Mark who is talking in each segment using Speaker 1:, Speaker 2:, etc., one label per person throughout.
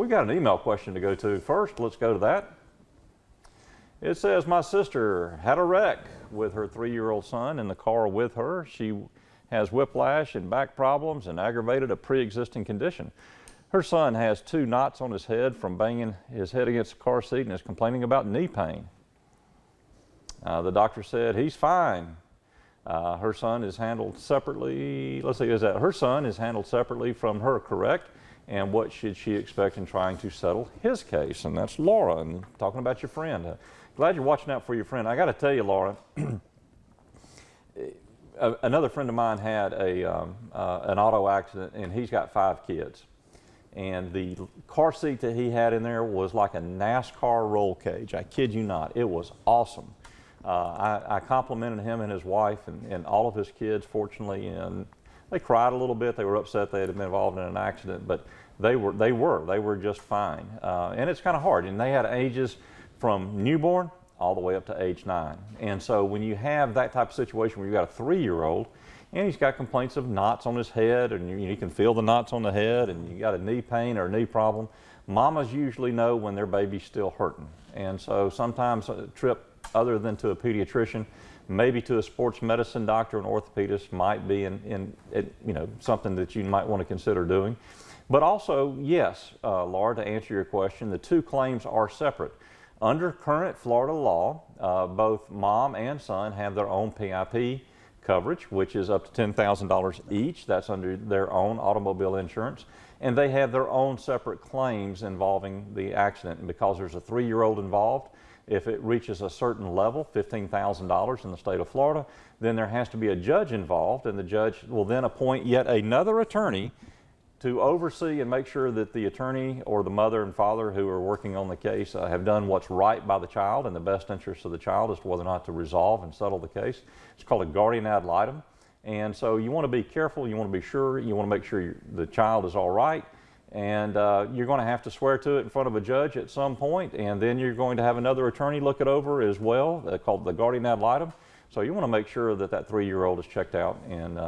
Speaker 1: we got an email question to go to first. Let's go to that. It says, my sister had a wreck with her 3-year-old son in the car with her. She has whiplash and back problems and aggravated a pre-existing condition. Her son has 2 knots on his head from banging his head against the car seat and is complaining about knee pain. The doctor said he's fine. Her son is handled separately. Let's see, her son is handled separately from her, correct? And what should she expect in trying to settle his case? And that's Laura, and talking about your friend. Glad you're watching out for your friend. I got to tell you, Laura, another friend of mine had an auto accident, and he's got 5 kids. And the car seat that he had in there was like a NASCAR roll cage. I kid you not. It was awesome. I complimented him and his wife and all of his kids, fortunately, and they cried a little bit. They were upset they had been involved in an accident, but they were just fine. And it's kind of hard. And they had ages from newborn all the way up to age 9. And so when you have that type of situation where you've got a 3-year-old and he's got complaints of knots on his head, and you can feel the knots on the head, and you got a knee pain or a knee problem, mamas usually know when their baby's still hurting. And so sometimes a trip other than to a pediatrician, maybe to a sports medicine doctor, an orthopedist, might be something that you might want to consider doing. But also, yes, Laura, to answer your question, the 2 claims are separate. Under current Florida law, both mom and son have their own PIP coverage, which is up to $10,000 each. That's under their own automobile insurance. And they have their own separate claims involving the accident. And because there's a 3-year-old involved, if it reaches a certain level, $15,000 in the state of Florida, then there has to be a judge involved, and the judge will then appoint yet another attorney to oversee and make sure that the attorney or the mother and father who are working on the case have done what's right by the child and the best interest of the child as to whether or not to resolve and settle the case. It's called a guardian ad litem. And so you want to be careful, you want to be sure, you want to make sure the child is all right. And you're going to have to swear to it in front of a judge at some point, and then you're going to have another attorney look it over as well, called the guardian ad litem. So you want to make sure that that 3-year-old is checked out and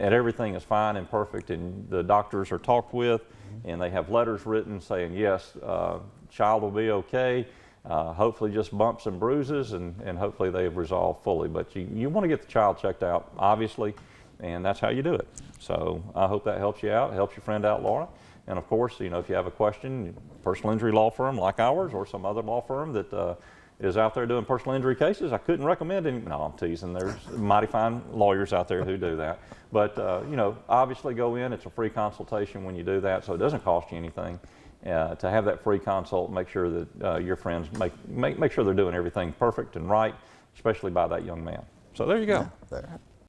Speaker 1: everything is fine and perfect, and the doctors are talked with, and they have letters written saying, yes, child will be okay, hopefully just bumps and bruises, and hopefully they've resolved fully. But you want to get the child checked out, obviously, and that's how you do it. So I hope that helps you out, helps your friend out, Laura. And of course, if you have a question, personal injury law firm like ours or some other law firm that is out there doing personal injury cases, I couldn't recommend any. No, I'm teasing. There's mighty fine lawyers out there who do that. But, obviously go in. It's a free consultation when you do that, so it doesn't cost you anything. To have that free consult, make sure that your friends make sure they're doing everything perfect and right, especially by that young man. So there you go.
Speaker 2: Yeah, there.